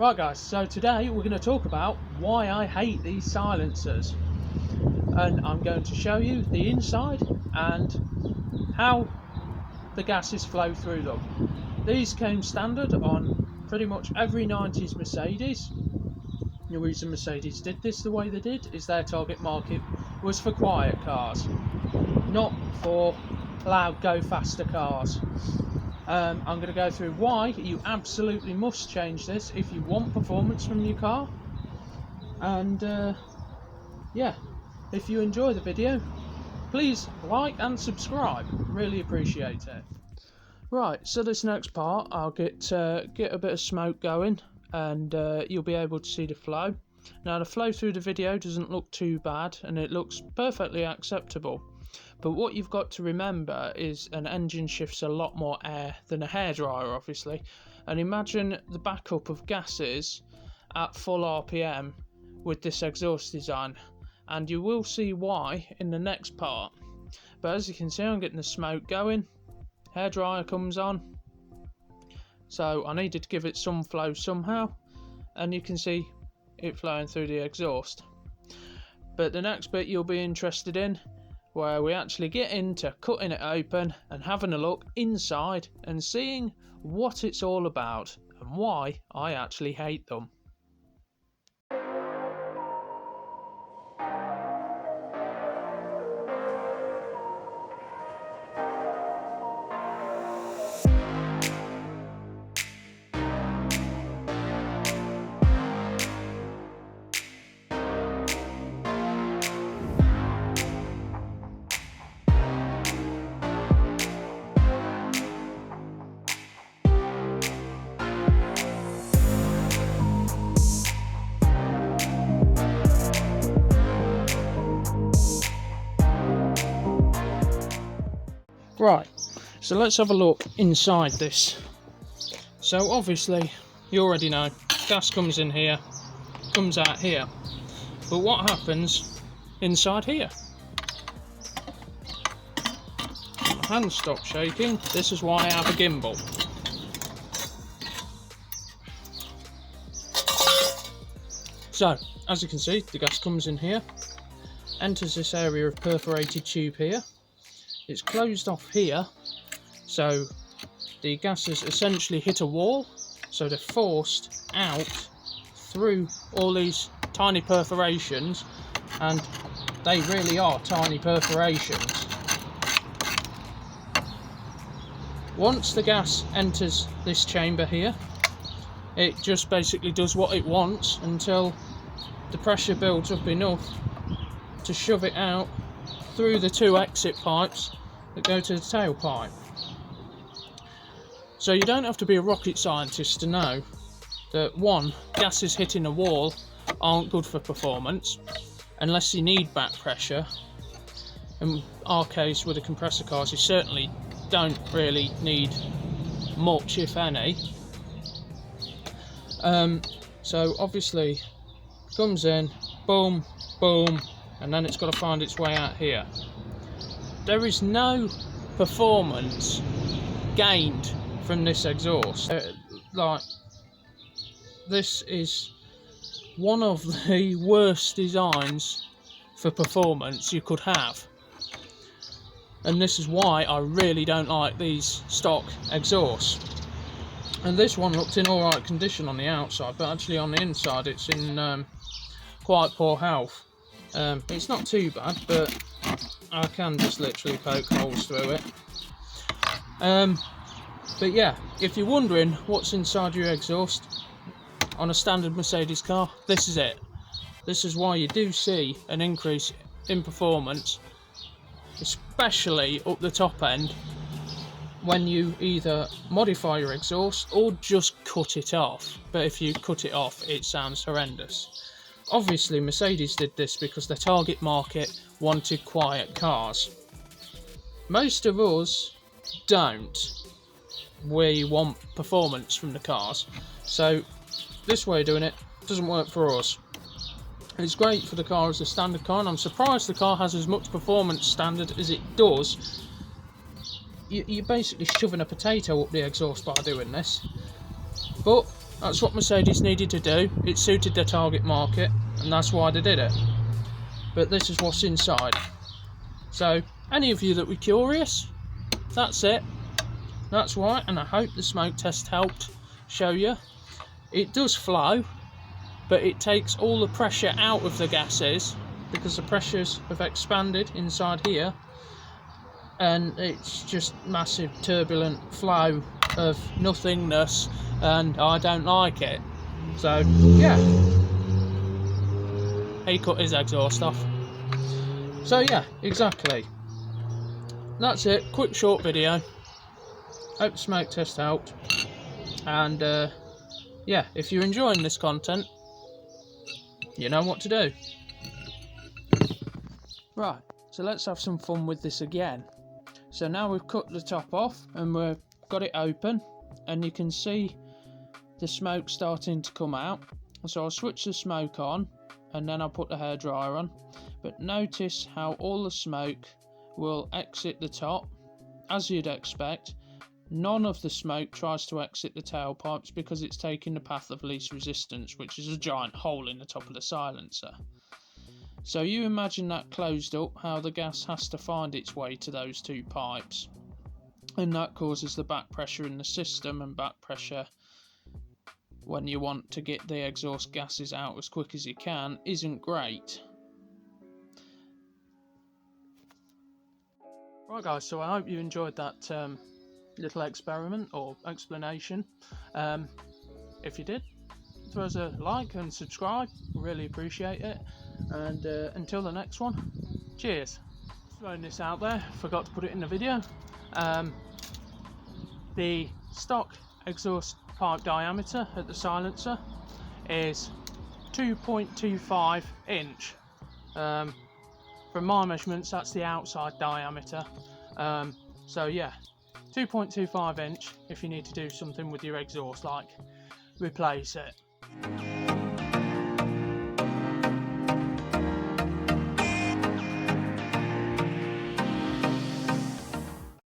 Right guys, so today we're going to talk about why I hate these silencers, and I'm going to show you the inside and how the gases flow through them. These came standard on pretty much every 90s Mercedes. The reason Mercedes did this the way they did is their target market was for quiet cars, not for loud go faster cars. I'm going to go through why you absolutely must change this if you want performance from your car, and yeah, if you enjoy the video, please like and subscribe, really appreciate it. Right, so this next part I'll get a bit of smoke going, and you'll be able to see the flow. Now the flow through the video doesn't look too bad and it looks perfectly acceptable. But what you've got to remember is an engine shifts a lot more air than a hairdryer, obviously. And imagine the backup of gases at full RPM with this exhaust design. And you will see why in the next part. But as you can see, I'm getting the smoke going. Hairdryer comes on. So I needed to give it some flow somehow. And you can see it flowing through the exhaust. But the next bit you'll be interested in, where we actually get into cutting it open and having a look inside and seeing what it's all about and why I actually hate them. Right, so let's have a look inside this. So obviously, you already know, gas comes in here, comes out here. But what happens inside here? My hands stop shaking. This is why I have a gimbal. So, as you can see, the gas comes in here, enters this area of perforated tube here. It's closed off here, so the gases essentially hit a wall, so they're forced out through all these tiny perforations, and they really are tiny perforations. Once the gas enters this chamber here, it just basically does what it wants until the pressure builds up enough to shove it out through the two exit pipes that go to the tailpipe. So you don't have to be a rocket scientist to know that one, gases hitting a wall aren't good for performance unless you need back pressure. In our case with the compressor cars, you certainly don't really need much, if any. So obviously it comes in, boom, boom, and then it's got to find its way out here. There is no performance gained from this exhaust. Like, this is one of the worst designs for performance you could have. And this is why I really don't like these stock exhausts. And this one looked in alright condition on the outside, but actually on the inside it's in quite poor health. It's not too bad, but I can just literally poke holes through it. But yeah, if you're wondering what's inside your exhaust on a standard Mercedes car, this is it. This is why you do see an increase in performance, especially up the top end, when you either modify your exhaust or just cut it off. But if you cut it off, it sounds horrendous. Obviously Mercedes did this because their target market wanted quiet cars. Most of us don't. We want performance from the cars. So this way of doing it doesn't work for us. It's great for the car as a standard car, and I'm surprised the car has as much performance standard as it does. You're basically shoving a potato up the exhaust by doing this. But That's what Mercedes needed to do. It suited their target market, and that's why they did it. But this is what's inside. So, any of you that were curious, that's it. That's why, and I hope the smoke test helped show you. It does flow, but it takes all the pressure out of the gases because the pressures have expanded inside here, and it's just massive turbulent flow of nothingness, and I don't like it. So yeah, he cut his exhaust off. So yeah, exactly. That's it. Quick short video. Hope the smoke test helped. And yeah, if you're enjoying this content, you know what to do. Right, so let's have some fun with this again. So now we've cut the top off and we've got it open, and you can see the smoke starting to come out. So I'll switch the smoke on and then I'll put the hairdryer on. But notice how all the smoke will exit the top, as you'd expect. None of the smoke tries to exit the tailpipes because it's taking the path of least resistance, which is a giant hole in the top of the silencer. So you imagine that closed up, how the gas has to find its way to those two pipes, and that causes the back pressure in the system, and back pressure when you want to get the exhaust gases out as quick as you can isn't great. Right guys, so I hope you enjoyed that little experiment or explanation. If you did, throw us a like and subscribe, really appreciate it. And until the next one, cheers. Throwing this out there, forgot to put it in the video. The stock exhaust pipe diameter at the silencer is 2.25 inch. From my measurements, that's the outside diameter. So yeah, 2.25 inch if you need to do something with your exhaust, like replace it.